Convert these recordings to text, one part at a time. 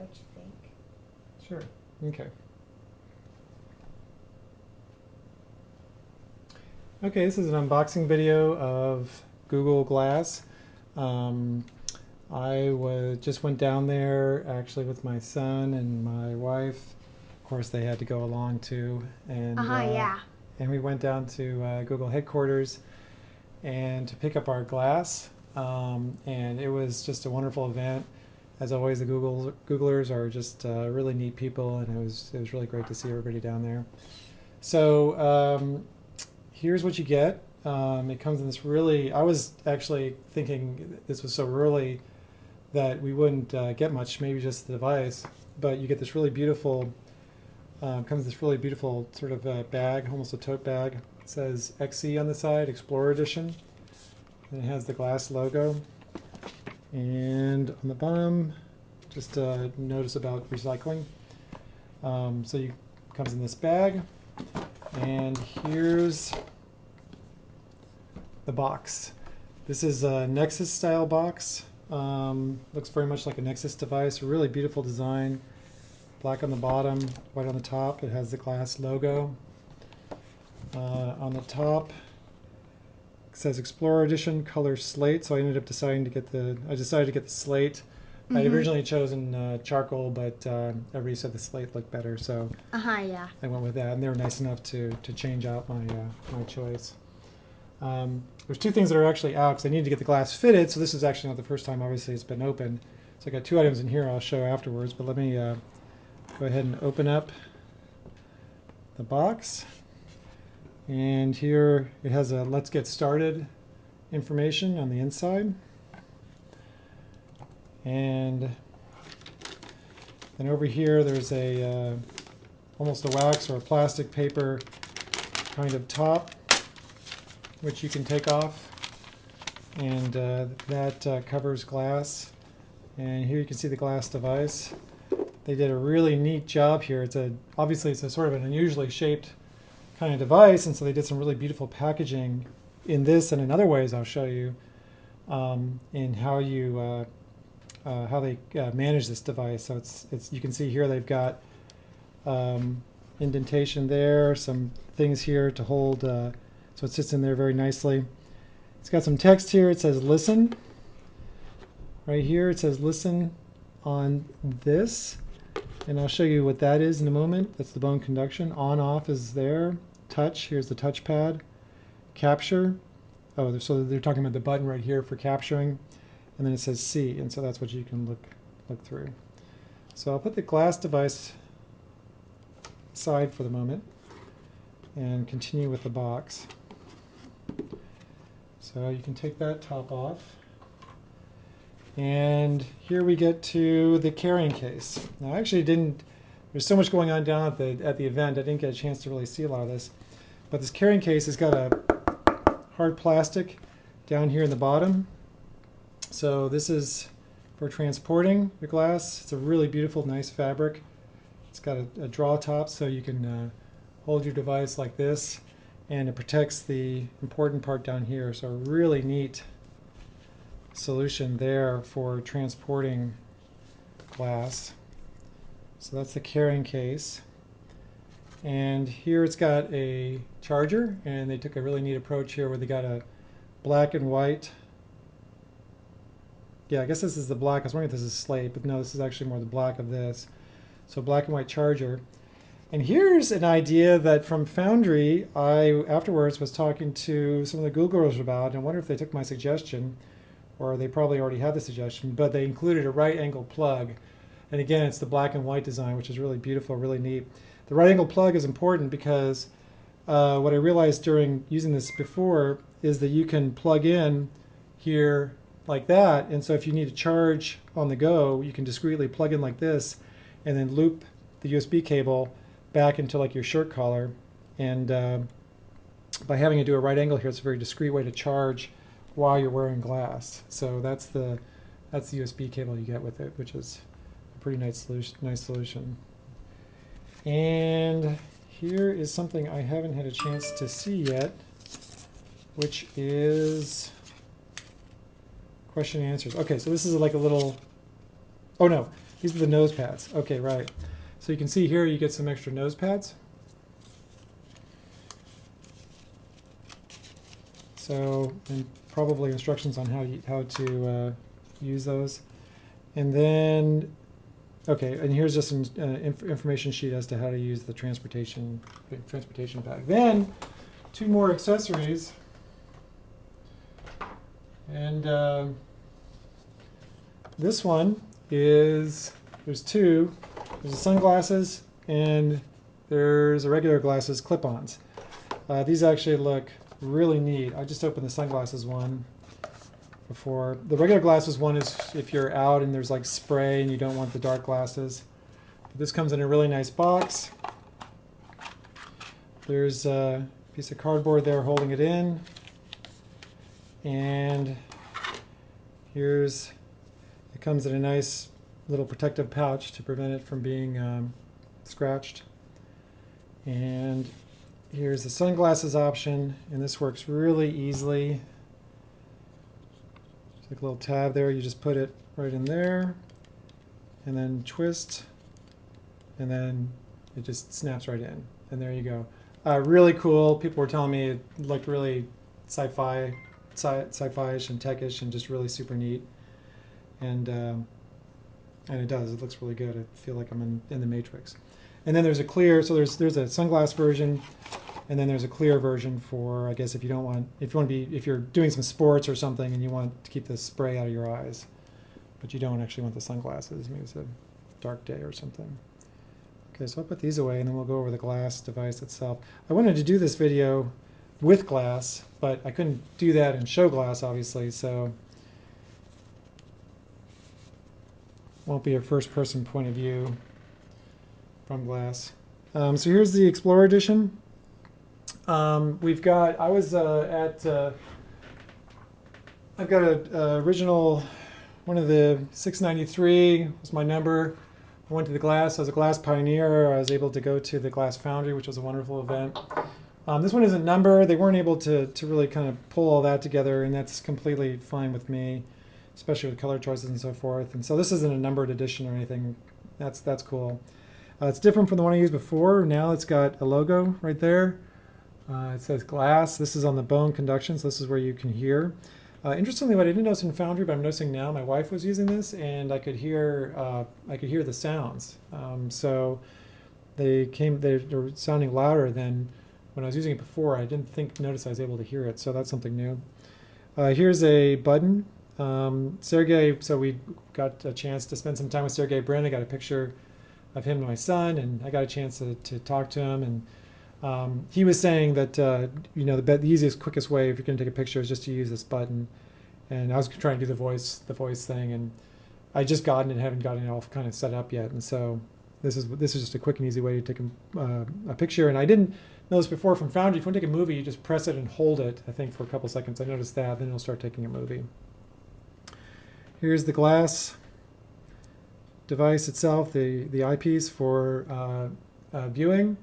don't you think? Sure. Okay. Okay, this is an unboxing video of Google Glass. Um, just went down there actually with my son and my wife. Of course, they had to go along too, Yeah. and we went down to Google headquarters and to pick up our glass. And it was just a wonderful event. As always, the Googlers are just really neat people, and it was really great to see everybody down there. So here's what you get. It comes in this really, I was actually thinking this was so early that we wouldn't get much, maybe just the device, but you get this really beautiful, comes this really beautiful sort of bag, almost a tote bag. It says XE on the side, Explorer Edition, and it has the glass logo. And on the bottom, just notice about recycling. So it comes in this bag, and here's the box. This is a Nexus style box. Looks very much like a Nexus device. A really beautiful design. Black on the bottom, white on the top. It has the glass logo. On the top, it says Explorer Edition Color Slate. So I ended up deciding to get the slate. I had originally chosen charcoal, but everybody said the slate looked better, so Yeah. I went with that. And they were nice enough to change out my choice. There's two things that are actually out because I needed to get the glass fitted, so this is actually not the first time, obviously, it's been opened. So I got two items in here I'll show afterwards, but let me go ahead and open up the box. And here it has a Let's Get Started information on the inside. And then over here there's a almost a wax or a plastic paper kind of top, which you can take off, and that covers glass. And here you can see the glass device. They did a really neat job here. Obviously it's a sort of an unusually shaped kind of device, and so they did some really beautiful packaging in this and in other ways I'll show you in how they manage this device. So you can see here they've got indentation there, some things here to hold, so it sits in there very nicely. It's got some text here. It says listen. Right here it says listen on this, and I'll show you what that is in a moment. That's the bone conduction. On off is there. Touch, here's the touchpad. Capture, oh, so they're talking about the button right here for capturing, and then it says see, and so that's what you can look through. So I'll put the glass device aside for the moment and continue with the box. So you can take that top off. And here we get to the carrying case. Now I actually there's so much going on down at the event, I didn't get a chance to really see a lot of this. But this carrying case has got a hard plastic down here in the bottom. So this is for transporting the glass. It's a really beautiful, nice fabric. It's got a draw top so you can hold your device like this, and it protects the important part down here. So a really neat solution there for transporting glass. So that's the carrying case. And here it's got a charger, and they took a really neat approach here where they got a black and white. Yeah, I guess this is the black. I was wondering if this is slate, but no, this is actually more the black of this. So black and white charger. And here's an idea that from Foundry, I afterwards was talking to some of the Googlers about, and I wonder if they took my suggestion, or they probably already had the suggestion, but they included a right angle plug. And again, it's the black and white design, which is really beautiful, really neat. The right angle plug is important because what I realized during using this before is that you can plug in here like that, and so if you need to charge on the go, you can discreetly plug in like this and then loop the USB cable back into like your shirt collar, and by having to do a right angle here, it's a very discreet way to charge while you're wearing glass. So that's the USB cable you get with it, which is a pretty nice solution. And here is something I haven't had a chance to see yet, which is question and answers. Okay, so this is like a little, oh no, These are the nose pads. Okay, right. So you can see here you get some extra nose pads. So, and probably instructions on how to use those. And then, okay, and here's just some information sheet as to how to use the transportation bag. Then, two more accessories. And this one is, there's two. There's the sunglasses and there's a regular glasses clip-ons. These actually look really neat. I just opened the sunglasses one before. The regular glasses one is if you're out and there's like spray and you don't want the dark glasses. But this comes in a really nice box. There's a piece of cardboard there holding it in. And it comes in a nice little protective pouch to prevent it from being scratched. And here's the sunglasses option, and this works really easily. There's like a little tab there, you just put it right in there, and then twist, and then it just snaps right in, and there you go. Really cool. People were telling me it looked really sci-fi-ish and techish, and just really super neat. And it does. It looks really good. I feel like I'm in the Matrix. And then there's a clear. So there's a sunglass version, and then there's a clear version for, I guess, if you're doing some sports or something and you want to keep the spray out of your eyes, but you don't actually want the sunglasses. Maybe it's a dark day or something. Okay, so I'll put these away, and then we'll go over the glass device itself. I wanted to do this video with glass, but I couldn't do that and show glass, obviously, so won't be a first-person point of view from glass. So here's the Explorer Edition. I've got an original, one of the 693 was my number. I went to the glass. I was a glass pioneer. I was able to go to the Glass Foundry, which was a wonderful event. This one isn't numbered. They weren't able to really kind of pull all that together, and that's completely fine with me, especially with color choices and so forth. And so this isn't a numbered edition or anything. That's cool. It's different from the one I used before. Now it's got a logo right there. It says glass. This is on the bone conduction, so this is where you can hear. Interestingly, what I didn't notice in Foundry, but I'm noticing now, my wife was using this, and I could hear the sounds. So they were sounding louder than when I was using it before. I didn't notice I was able to hear it, so that's something new. Here's a button. Sergey, so we got a chance to spend some time with Sergey Brin. I got a picture of him and my son, and I got a chance to talk to him. And he was saying that the easiest, quickest way if you're going to take a picture is just to use this button. And I was trying to do the voice thing, and I just gotten it, haven't gotten it all kind of set up yet. And so this is just a quick and easy way to take a picture. And I didn't know this before from Foundry. If you want to take a movie, you just press it and hold it, I think, for a couple seconds. I noticed that. Then it'll start taking a movie. Here's the glass device itself, the eyepiece for viewing.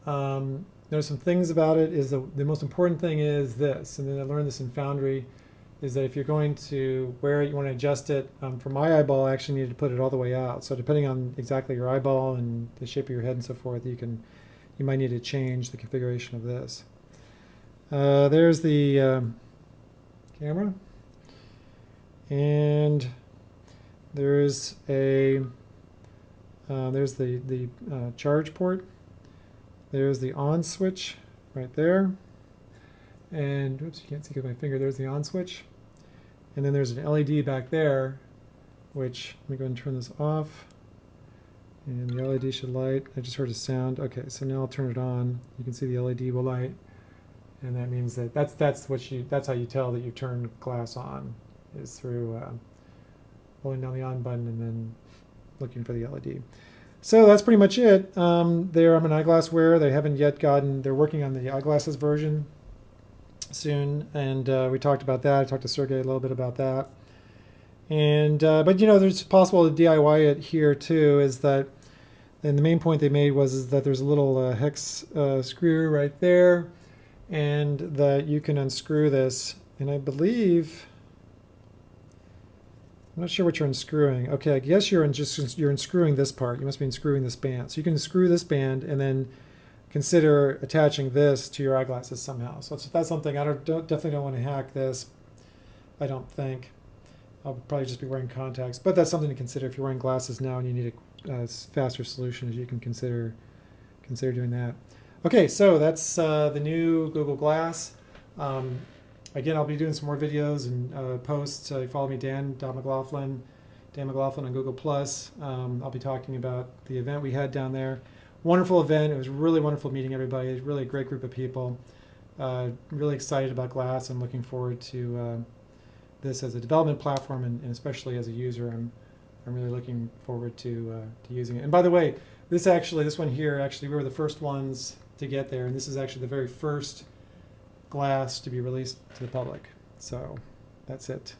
There's some things about it. The most important thing is this, and then I learned this in Foundry, is that if you're going to wear it, you want to adjust it. For my eyeball, I actually needed to put it all the way out. So depending on exactly your eyeball and the shape of your head and so forth, you might need to change the configuration of this. There's the camera, and there's the charge port. There's the on switch right there. And oops, you can't see with my finger. There's the on switch. And then there's an LED back there, which, let me go ahead and turn this off. And the LED should light. I just heard a sound. Okay, so now I'll turn it on. You can see the LED will light. And that means that that's how you tell that you turn glass on, is through holding down the on button and then looking for the LED. So that's pretty much it. I'm an eyeglass wearer. They haven't yet they're working on the eyeglasses version soon, and we talked about that. I talked to Sergey a little bit about that. And but there's possible to DIY it here too. And the main point they made is that there's a little hex screw right there, and that you can unscrew this. And I believe I'm not sure what you're unscrewing. Okay, I guess you're unscrewing this part. You must be unscrewing this band. So you can unscrew this band and then consider attaching this to your eyeglasses somehow. So that's something I definitely don't want to hack this. I don't think. I'll probably just be wearing contacts, but that's something to consider if you're wearing glasses now and you need a faster solution. You can consider doing that. Okay, so that's the new Google Glass. Again, I'll be doing some more videos and posts. Follow me, Dan.McLaughlin, Dan McLaughlin on Google Plus. I'll be talking about the event we had down there. Wonderful event. It was really wonderful meeting everybody. It was really a great group of people. Really excited about Glass. I'm looking forward to this as a development platform, and especially as a user. I'm really looking forward to using it. And by the way, this one here, actually, we were the first ones to get there, and this is actually the very first Glass to be released to the public. So that's it.